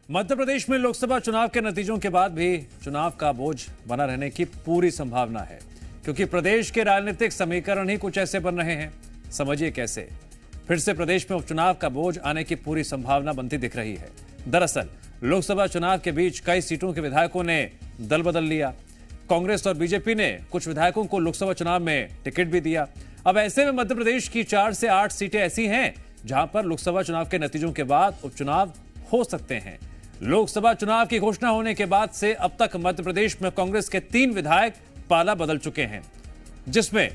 मध्य प्रदेश में लोकसभा चुनाव के नतीजों के बाद भी चुनाव का बोझ बना रहने की पूरी संभावना है, क्योंकि प्रदेश के राजनीतिक समीकरण ही कुछ ऐसे बन रहे हैं। समझिए कैसे। फिर से प्रदेश में उपचुनाव का बोझ आने की पूरी संभावना बनती दिख रही है। दरअसल लोकसभा चुनाव के बीच कई सीटों के विधायकों ने दल बदल लिया। कांग्रेस और बीजेपी ने कुछ विधायकों को लोकसभा चुनाव में टिकट भी दिया। अब ऐसे में मध्य प्रदेश की 4 से 8 सीटें ऐसी हैं जहां पर लोकसभा चुनाव के नतीजों के बाद उपचुनाव हो सकते हैं। लोकसभा चुनाव की घोषणा होने के बाद से अब तक मध्य प्रदेश में कांग्रेस के 3 विधायक पाला बदल चुके हैं, जिसमें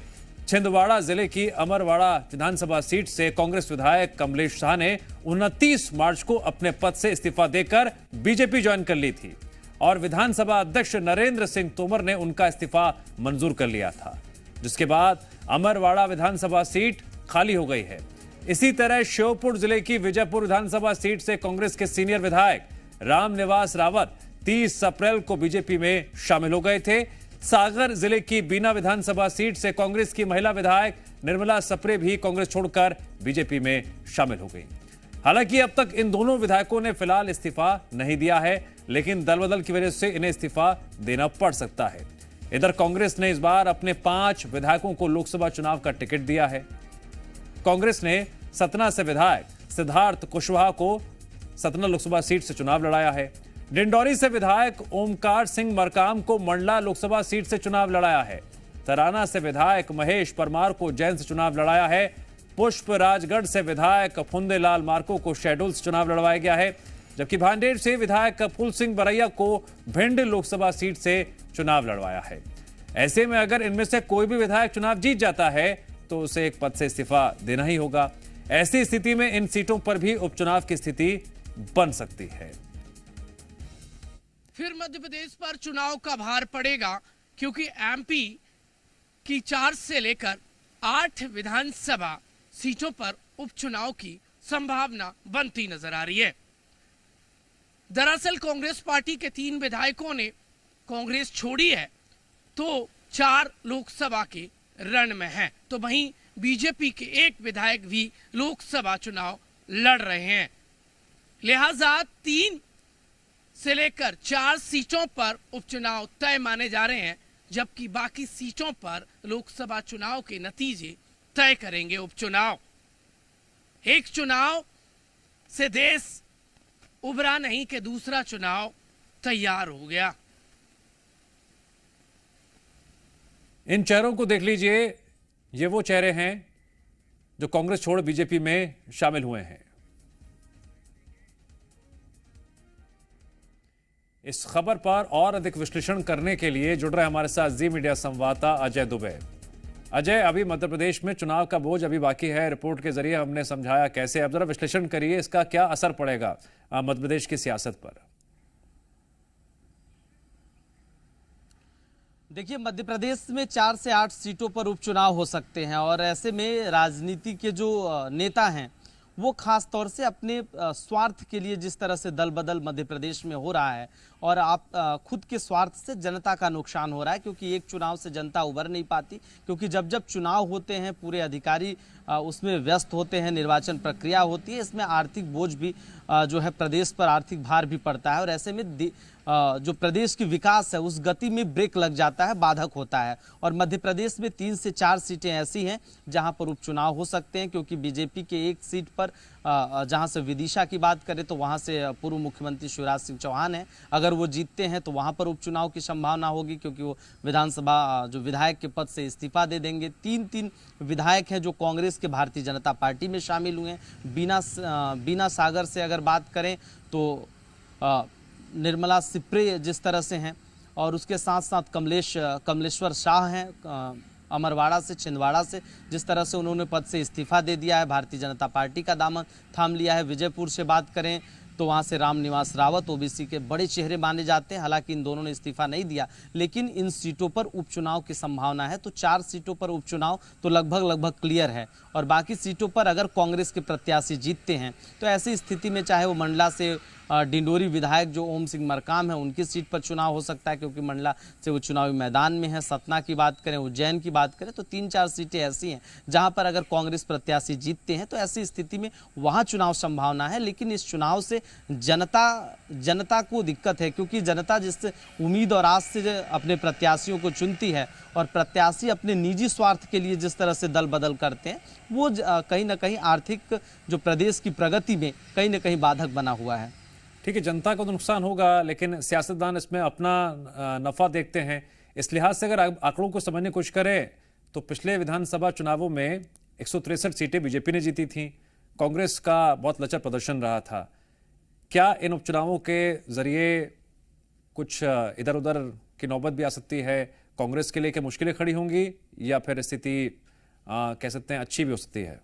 छिंदवाड़ा जिले की अमरवाड़ा विधानसभा सीट से कांग्रेस विधायक कमलेश शाह ने 29 मार्च को अपने पद से इस्तीफा देकर बीजेपी ज्वाइन कर ली थी और विधानसभा अध्यक्ष नरेंद्र सिंह तोमर ने उनका इस्तीफा मंजूर कर लिया था, जिसके बाद अमरवाड़ा विधानसभा सीट खाली हो गई है। इसी तरह श्योपुर जिले की विजयपुर विधानसभा सीट से कांग्रेस के सीनियर विधायक रामनिवास रावत 30 अप्रैल को बीजेपी में शामिल हो गए थे। सागर जिले की बीना विधानसभा सीट से कांग्रेस की महिला विधायक निर्मला सप्रे भी कांग्रेस छोड़कर बीजेपी में शामिल हो गई। हालांकि अब तक इन दोनों विधायकों ने फिलहाल इस्तीफा नहीं दिया है, लेकिन दल बदल की वजह से इन्हें इस्तीफा देना पड़ सकता है। इधर कांग्रेस ने इस बार अपने 5 विधायकों को लोकसभा चुनाव का टिकट दिया है। कांग्रेस ने सतना से विधायक सिद्धार्थ कुशवाहा को सतना लोकसभा सीट से चुनाव लड़ाया है। डिंडौरी से विधायक ओमकार सिंह मरकाम को मंडला लोकसभा सीट से चुनाव लड़ाया है। तराना से विधायक महेश परमार को जैन से चुनाव लड़ाया है। पुष्पराजगढ़ से विधायक फुंदेलाल मार्को को शहडोल से चुनाव लड़वाया गया है, जबकि भांडेर से विधायक फूल सिंह बरैया को भिंड लोकसभा सीट से चुनाव लड़वाया है। ऐसे में अगर इनमें से कोई भी विधायक चुनाव जीत जाता है तो उसे एक पद से इस्तीफा देना ही होगा। ऐसी स्थिति में इन सीटों पर भी उपचुनाव की स्थिति बन सकती है। फिर मध्य प्रदेश पर चुनाव का भार पड़ेगा, क्योंकि एमपी की 4 से लेकर 8 विधानसभा सीटों पर उपचुनाव की संभावना बनती नजर आ रही है। दरअसल कांग्रेस पार्टी के 3 विधायकों ने कांग्रेस छोड़ी है, तो 4 लोकसभा के रण में हैं, तो वहीं बीजेपी के 1 विधायक भी लोकसभा चुनाव लड़ रहे हैं। लिहाजा 3 से लेकर 4 सीटों पर उपचुनाव तय माने जा रहे हैं, जबकि बाकी सीटों पर लोकसभा चुनाव के नतीजे तय करेंगे उपचुनाव। एक चुनाव से देश उभरा नहीं कि दूसरा चुनाव तैयार हो गया। इन चेहरों को देख लीजिए, ये वो चेहरे हैं जो कांग्रेस छोड़ बीजेपी में शामिल हुए हैं। इस खबर पर और अधिक विश्लेषण करने के लिए जुड़ रहे हमारे साथ जी मीडिया संवाददाता अजय दुबे। अजय, अभी मध्य प्रदेश में चुनाव का बोझ अभी बाकी है, रिपोर्ट के जरिए हमने समझाया कैसे। अब जरा विश्लेषण करिए, इसका क्या असर पड़ेगा मध्य प्रदेश की सियासत पर? देखिए, मध्य प्रदेश में 4 से 8 सीटों पर उपचुनाव हो सकते हैं और ऐसे में राजनीति के जो नेता हैं वो खास तौर से अपने स्वार्थ के लिए जिस तरह से दल बदल मध्य प्रदेश में हो रहा है और आप खुद के स्वार्थ से जनता का नुकसान हो रहा है, क्योंकि एक चुनाव से जनता उबर नहीं पाती, क्योंकि जब जब चुनाव होते हैं पूरे अधिकारी उसमें व्यस्त होते हैं, निर्वाचन प्रक्रिया होती है, इसमें आर्थिक बोझ भी जो है प्रदेश पर आर्थिक भार भी पड़ता है और ऐसे में जो प्रदेश की विकास है उस गति में ब्रेक लग जाता है, बाधक होता है। और मध्य प्रदेश में 3 से 4 सीटें ऐसी हैं जहां पर उपचुनाव हो सकते हैं, क्योंकि बीजेपी के 1 सीट पर जहां से विदिशा की बात करें तो वहां से पूर्व मुख्यमंत्री शिवराज सिंह चौहान हैं। अगर वो जीतते हैं तो वहां पर उपचुनाव की संभावना होगी, क्योंकि वो विधानसभा जो विधायक के पद से इस्तीफा दे देंगे। 3 विधायक हैं जो कांग्रेस के भारतीय जनता पार्टी में शामिल हुए हैं। बीना सागर से अगर बात करें तो निर्मला सिप्रे जिस तरह से हैं, और उसके साथ साथ कमलेश्वर शाह हैं अमरवाड़ा से, छिंदवाड़ा से, जिस तरह से उन्होंने पद से इस्तीफा दे दिया है, भारतीय जनता पार्टी का दामन थाम लिया है। विजयपुर से बात करें तो वहाँ से रामनिवास रावत ओबीसी के बड़े चेहरे माने जाते हैं, हालांकि इन दोनों ने इस्तीफा नहीं दिया, लेकिन इन सीटों पर उपचुनाव की संभावना है। तो 4 सीटों पर उपचुनाव तो लगभग क्लियर है और बाकी सीटों पर अगर कांग्रेस के प्रत्याशी जीतते हैं तो ऐसी स्थिति में चाहे वो मंडला से डिंडोरी विधायक जो ओम सिंह मरकाम है उनकी सीट पर चुनाव हो सकता है, क्योंकि मंडला से वो चुनावी मैदान में है। सतना की बात करें, उज्जैन की बात करें, तो 3-4 सीटें ऐसी हैं जहां पर अगर कांग्रेस प्रत्याशी जीतते हैं तो ऐसी स्थिति में वहां चुनाव संभावना है। लेकिन इस चुनाव से जनता को दिक्कत है, क्योंकि जनता जिस उम्मीद और आस से अपने प्रत्याशियों को चुनती है और प्रत्याशी अपने निजी स्वार्थ के लिए जिस तरह से दल बदल करते हैं, वो कहीं ना कहीं आर्थिक जो प्रदेश की प्रगति में कहीं ना कहीं बाधक बना हुआ है। ठीक है, जनता को तो नुकसान होगा, लेकिन सियासतदान इसमें अपना नफा देखते हैं। इस लिहाज से अगर आंकड़ों को समझने की कोशिश करें तो पिछले विधानसभा चुनावों में 163 सीटें बीजेपी ने जीती थीं, कांग्रेस का बहुत लचर प्रदर्शन रहा था। क्या इन उपचुनावों के जरिए कुछ इधर उधर की नौबत भी आ सकती है? कांग्रेस के लिए क्या मुश्किलें खड़ी होंगी, या फिर स्थिति कह सकते हैं अच्छी भी हो सकती है?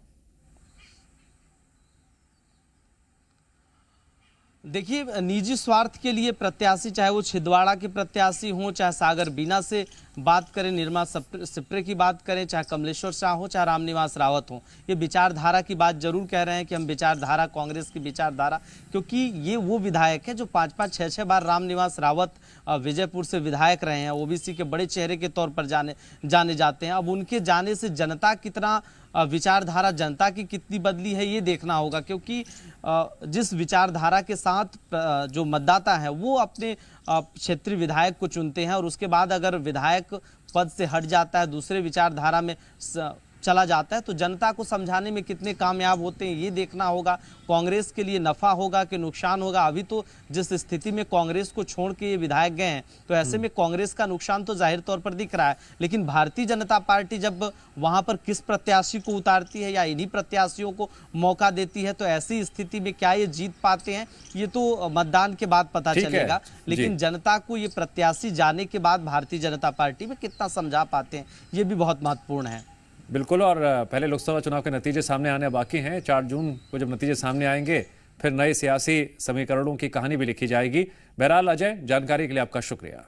देखिए, निजी स्वार्थ के लिए प्रत्याशी, चाहे वो छिंदवाड़ा के प्रत्याशी हों, चाहे सागर बीना से बात करें, निर्मला सिप्रे की बात करें, चाहे कमलेश्वर शाह हो, चाहे रामनिवास रावत हो, ये विचारधारा की बात जरूर कह रहे हैं कि हम विचारधारा, कांग्रेस की विचारधारा, क्योंकि ये वो विधायक है जो 5-5, 6-6 बार रामनिवास रावत विजयपुर से विधायक रहे हैं, ओबीसी के बड़े चेहरे के तौर पर जाने जाते हैं। अब उनके जाने से जनता कितना विचारधारा, जनता की कितनी बदली है, ये देखना होगा, क्योंकि जिस विचारधारा के साथ जो मतदाता है वो अपने क्षेत्रीय विधायक को चुनते हैं, और उसके बाद अगर विधायक पद से हट जाता है, दूसरे विचारधारा में चला जाता है, तो जनता को समझाने में कितने कामयाब होते हैं ये देखना होगा। कांग्रेस के लिए नफा होगा कि नुकसान होगा? अभी तो जिस स्थिति में कांग्रेस को छोड़ के ये विधायक गए हैं, तो ऐसे में कांग्रेस का नुकसान तो जाहिर तौर पर दिख रहा है। लेकिन भारतीय जनता पार्टी जब वहां पर किस प्रत्याशी को उतारती है या इन्हीं प्रत्याशियों को मौका देती है, तो ऐसी स्थिति में क्या ये जीत पाते हैं, ये तो मतदान के बाद पता चलेगा। लेकिन जनता को ये प्रत्याशी जाने के बाद भारतीय जनता पार्टी में कितना समझा पाते हैं, ये भी बहुत महत्वपूर्ण है। बिल्कुल, और पहले लोकसभा चुनाव के नतीजे सामने आने बाकी हैं। 4 जून को जब नतीजे सामने आएंगे, फिर नए सियासी समीकरणों की कहानी भी लिखी जाएगी। बहरहाल अजय, जानकारी के लिए आपका शुक्रिया।